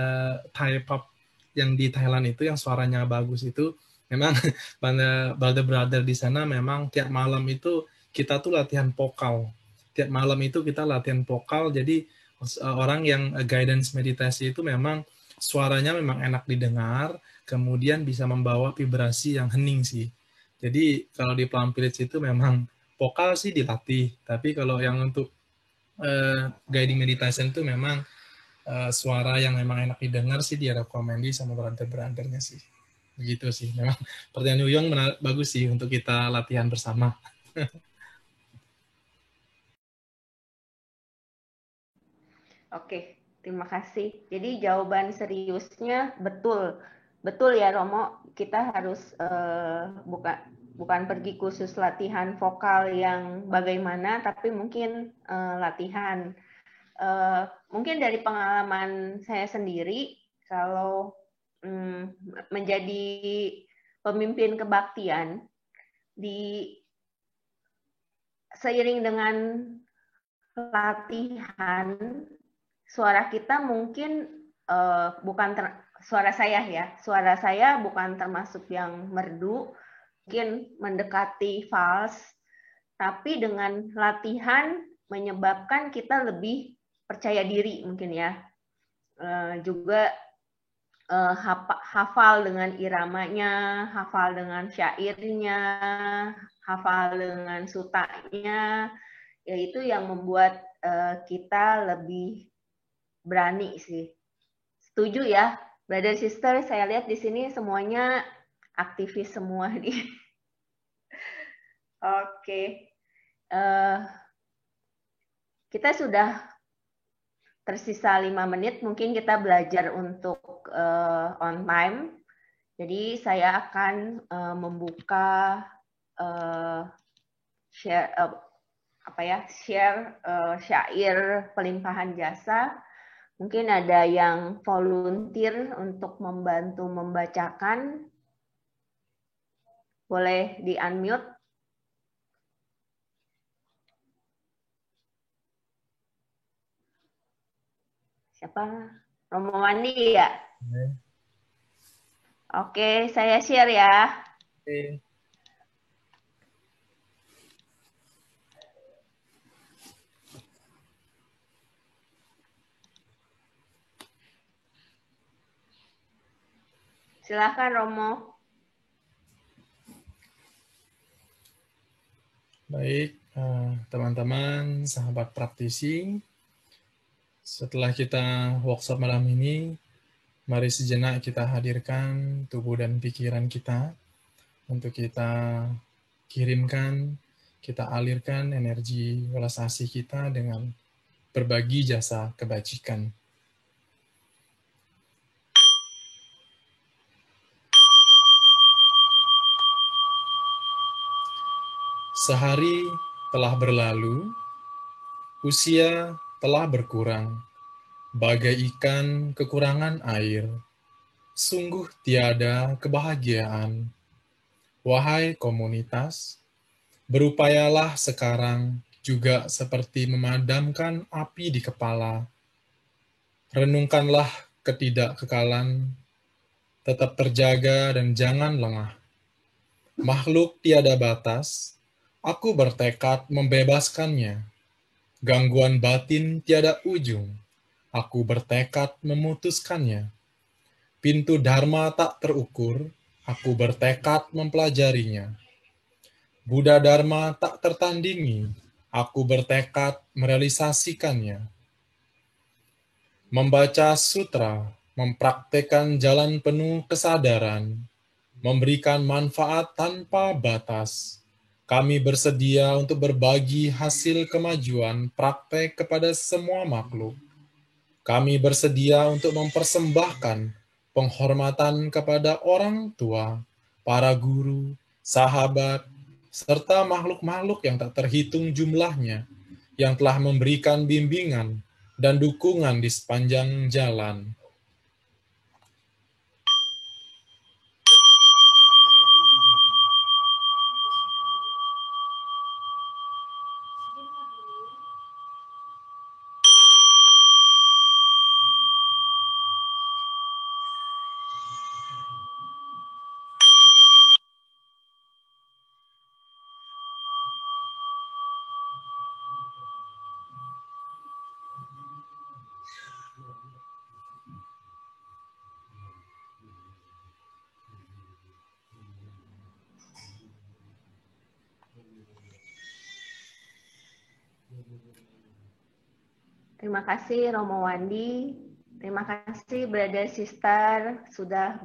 Thai pop yang di Thailand itu yang suaranya bagus itu, memang brother-brother di sana memang tiap malam itu kita tuh latihan vokal. Tiap malam itu kita latihan vokal, jadi orang yang guidance meditasi itu memang suaranya memang enak didengar, kemudian bisa membawa vibrasi yang hening sih. Jadi kalau di Plum Village itu memang vokal sih dilatih, tapi kalau yang untuk guiding meditation itu memang suara yang memang enak didengar sih direkomendasi sama brother-brothernya sih. Begitu sih. Memang pertanyaan Yuyong bagus sih untuk kita latihan bersama. Oke. Terima kasih. Jadi jawaban seriusnya betul ya Romo. Kita harus bukan pergi khusus latihan vokal yang bagaimana, tapi mungkin latihan. Mungkin dari pengalaman saya sendiri, kalau menjadi pemimpin kebaktian, seiring dengan latihan, suara kita mungkin suara saya bukan termasuk yang merdu, mungkin mendekati false, tapi dengan latihan menyebabkan kita lebih percaya diri mungkin ya, juga hafal dengan iramanya, hafal dengan syairnya, hafal dengan sutanya, yaitu yang membuat kita lebih berani sih. Setuju ya, brother sister, saya lihat di sini semuanya aktivis semua nih. Oke. Kita sudah tersisa 5 menit, mungkin kita belajar untuk on time. Jadi saya akan membuka share syair pelimpahan jasa. Mungkin ada yang volunteer untuk membantu membacakan. Boleh di-unmute. Siapa? Romo Wandi ya? Oke, saya share ya. Oke. Silakan Romo. Baik, teman-teman, sahabat praktisi, setelah kita workshop malam ini, mari sejenak kita hadirkan tubuh dan pikiran kita untuk kita kirimkan, kita alirkan energi welas asih kita dengan berbagi jasa kebajikan. Sehari telah berlalu, usia telah berkurang, bagai ikan kekurangan air. Sungguh tiada kebahagiaan. Wahai komunitas, berupayalah sekarang juga seperti memadamkan api di kepala. Renungkanlah ketidakkekalan, tetap terjaga dan jangan lengah. Makhluk tiada batas, aku bertekad membebaskannya. Gangguan batin tiada ujung, aku bertekad memutuskannya. Pintu dharma tak terukur, aku bertekad mempelajarinya. Buddha dharma tak tertandingi, Aku bertekad merealisasikannya. Membaca sutra, mempraktekkan jalan penuh kesadaran, memberikan manfaat tanpa batas. Kami bersedia untuk berbagi hasil kemajuan praktek kepada semua makhluk. Kami bersedia untuk mempersembahkan penghormatan kepada orang tua, para guru, sahabat, serta makhluk-makhluk yang tak terhitung jumlahnya, yang telah memberikan bimbingan dan dukungan di sepanjang jalan. Terima kasih Romo Wandi. Terima kasih Brother Sister sudah